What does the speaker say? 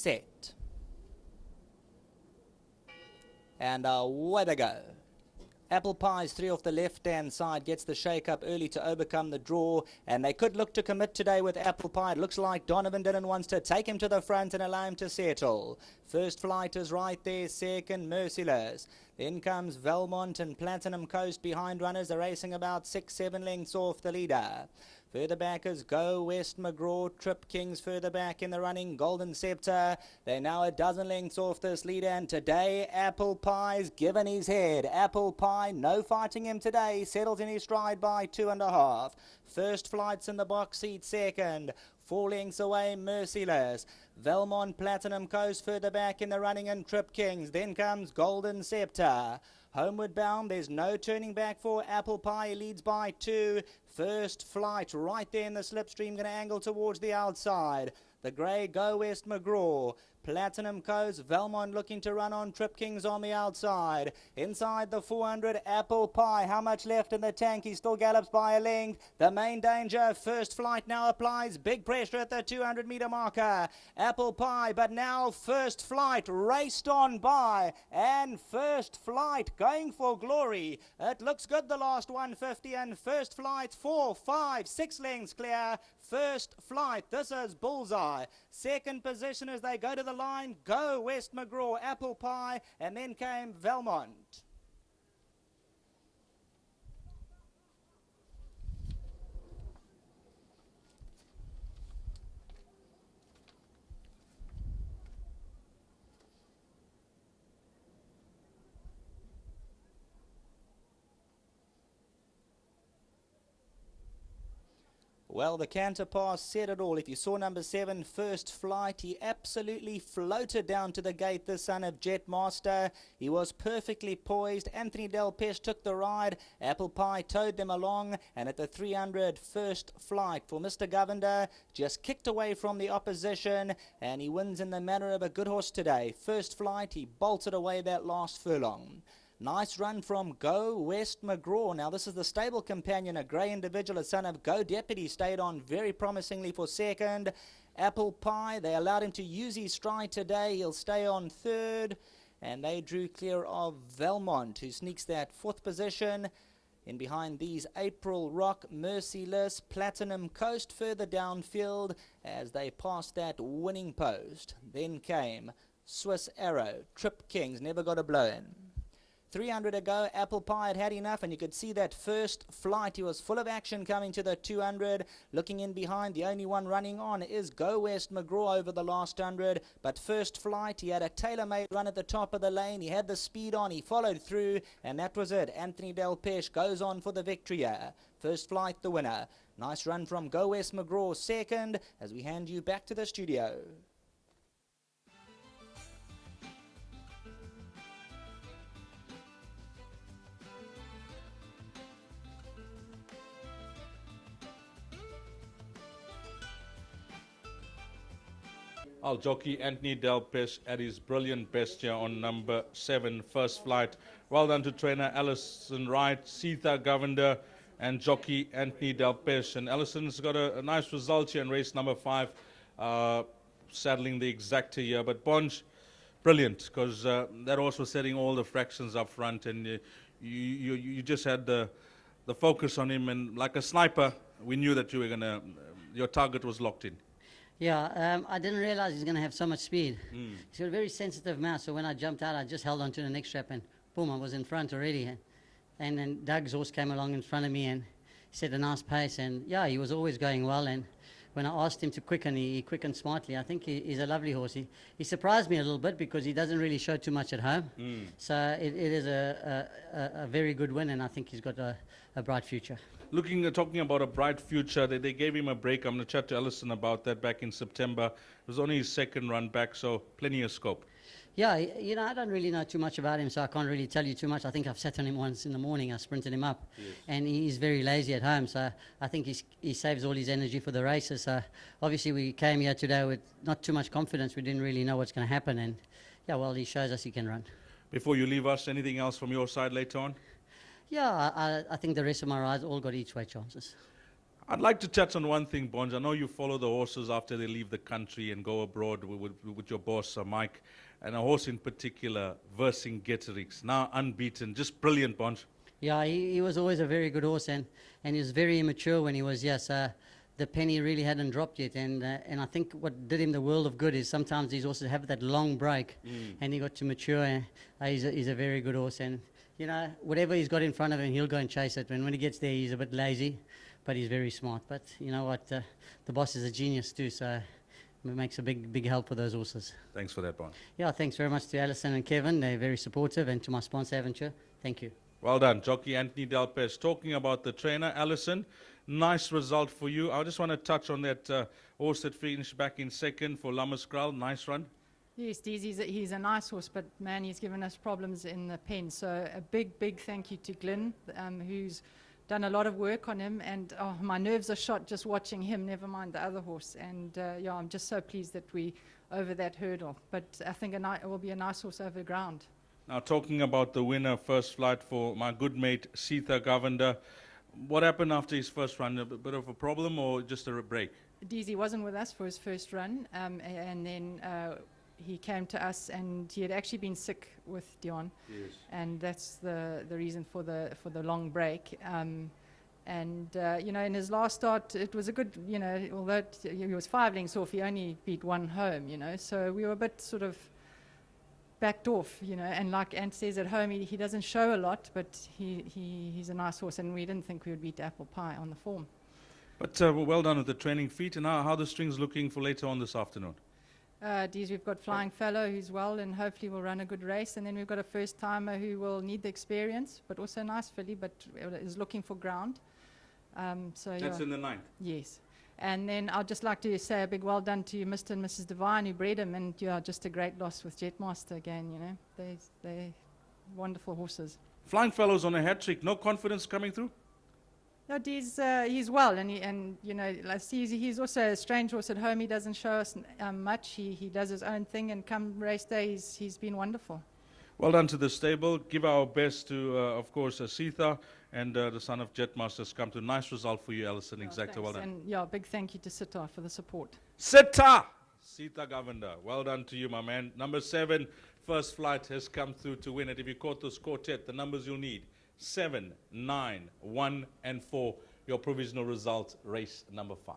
set. And away they go. Apple Pie's 3 off the left-hand side gets the shake-up early to overcome the draw, and they could look to commit today with Apple Pie. It looks like Donovan Dillon wants to take him to the front and allow him to settle. First Flight is right there, second Merciless. Then comes Valmont and Platinum Coast behind runners. They're racing about 6-7 lengths off the leader. Further back is Go West McGraw, Trip Kings further back in the running, Golden Scepter. They're now a dozen lengths off this leader, and today Apple Pie's given his head. Apple Pie, no fighting him today, settles in his stride by 2.5. First Flight's in the box seat second. 4 lengths away, Merciless. Valmont, Platinum Coast further back in the running, and Trip Kings. Then comes Golden Scepter. Homeward bound, there's no turning back for Apple Pie. He leads by 2. First Flight right there in the slipstream, going to angle towards the outside. The grey Go West McGraw. Platinum Coast, Valmont looking to run on, Trip Kings on the outside. Inside the 400, Apple Pie. How much left in the tank? He still gallops by a length. The main danger, First Flight now applies big pressure at the 200 metre marker. Apple Pie, but now First Flight raced on by, and First Flight going for glory. It looks good the last 150, and First Flight 4, 5, 6 lengths clear. First Flight, this is bullseye. Second position as they go to the line, Go West McGraw, Apple Pie, and then came Valmont. Well, the canter pass said it all. If you saw number 7, First Flight, he absolutely floated down to the gate, the son of Jetmaster. He was perfectly poised. Anthony Del Pesh took the ride. Apple Pie towed them along, and at the 300, First Flight for Mr. Govender just kicked away from the opposition, and he wins in the manner of a good horse today. First Flight, he bolted away that last furlong. Nice run from Go West McGraw. Now this is the stable companion, a grey individual, a son of Go Deputy, stayed on very promisingly for second. Apple Pie, they allowed him to use his stride today. He'll stay on third. And they drew clear of Valmont, who sneaks that 4th position. In behind these, April Rock, Merciless, Platinum Coast further downfield as they passed that winning post. Then came Swiss Arrow, Trip Kings, never got a blow in. 300 ago, Apple Pie had enough, and you could see that First Flight. He was full of action coming to the 200. Looking in behind, the only one running on is Go West McGraw over the last 100. But First Flight, he had a tailor-made run at the top of the lane. He had the speed on. He followed through, and that was it. Anthony Del Pesh goes on for the victory here. First Flight, the winner. Nice run from Go West McGraw, second, as we hand you back to the studio. Our jockey Anthony Del Pesh at his brilliant best here on number 7, First Flight. Well done to trainer Alison Wright, Sita Govender, and jockey Anthony Del Pesh. And Alison's got a nice result here in race number 5, saddling the exacta here. But Bonge, brilliant, because that horse was setting all the fractions up front, and you just had the focus on him, and like a sniper, we knew that you were gonna, your target was locked in. Yeah, I didn't realize he's going to have so much speed. He's got a very sensitive mouth, so when I jumped out, I just held on to the neck strap, and boom, I was in front already. And then Doug's horse came along in front of me and set a nice pace, and yeah, he was always going well, and when I asked him to quicken, he quickened smartly. I think he's a lovely horse. He surprised me a little bit because he doesn't really show too much at home. So it is a very good win, and I think he's got a bright future. Talking about a bright future, they gave him a break. I'm going to chat to Alison about that back in September. It was only his second run back, so plenty of scope. Yeah, you know, I don't really know too much about him, so I can't really tell you too much. I think I've sat on him once in the morning. I sprinted him up, and he's very lazy at home, so I think he saves all his energy for the races. So obviously we came here today with not too much confidence. We didn't really know what's going to happen, and yeah, well, he shows us he can run. Before you leave us, anything else from your side later on? Yeah, I think the rest of my rides all got each way chances. I'd like to touch on one thing, Bonge. I know you follow the horses after they leave the country and go abroad with your boss, Mike, and a horse in particular, Vercingetorix, now unbeaten, just brilliant, Bonge. Yeah, he was always a very good horse, and he was very immature when he was, yes. The penny really hadn't dropped yet, and I think what did him the world of good is sometimes these horses have that long break, and he got to mature, and he's a very good horse, and you know, whatever he's got in front of him, he'll go and chase it. When he gets there, he's a bit lazy, but he's very smart. But you know what, the boss is a genius too, so it makes a big help for those horses. Thanks for that, Bonge. Yeah, thanks very much to Alison and Kevin. They're very supportive, and to my sponsor, Aventure. Thank you. Well done, jockey Anthony Delpes. Talking about the trainer, Alison, nice result for you. I just want to touch on that horse that finished back in second for Lammerskral. Nice run. Yes, he's a nice horse, but man, he's given us problems in the pen. So a big thank you to Glyn, who's done a lot of work on him. And my nerves are shot just watching him, never mind the other horse. And yeah, I'm just so pleased that we over that hurdle. But I think it will be a nice horse over ground. Now, talking about the winner, first flight for my good mate, Sitha Govender. What happened after his first run? A bit of a problem or just a break? DZ wasn't with us for his first run, and then he came to us, and he had actually been sick with Dion. Yes. And that's the reason for the long break. You know, in his last start, it was a good, you know, although he was 5 lengths off, he only beat one home, you know, so we were a bit sort of backed off, you know, and like Ant says, at home he doesn't show a lot, but he's a nice horse, and we didn't think we would beat Apple Pie on the form. But well done with the training feet. And how the string's looking for later on this afternoon? Dees, we've got Flying Fellow who's well and hopefully will run a good race, and then we've got a first timer who will need the experience, but also a nice filly, but is looking for ground. So That's yeah. in the 9th. Yes. And then I'd just like to say a big well done to Mr. and Mrs. Devine who bred him, and yeah, just a great loss with Jetmaster again, you know. They're wonderful horses. Flying Fellows on a hat trick. No confidence coming through? No, he's well, and you know, he's also a strange horse at home. He doesn't show us much. He does his own thing, and come race day, he's been wonderful. Well done to the stable. Give our best to, of course, Sitha and the son of Jetmaster's come to. Nice result for you, Alison. Exactly, well done. And yeah, big thank you to Sita for the support. Sitha Govender. Well done to you, my man. Number 7, first flight has come through to win it. If you caught this quartet, the numbers you'll need: 7, 9, 1, and 4. Your provisional result, race number 5.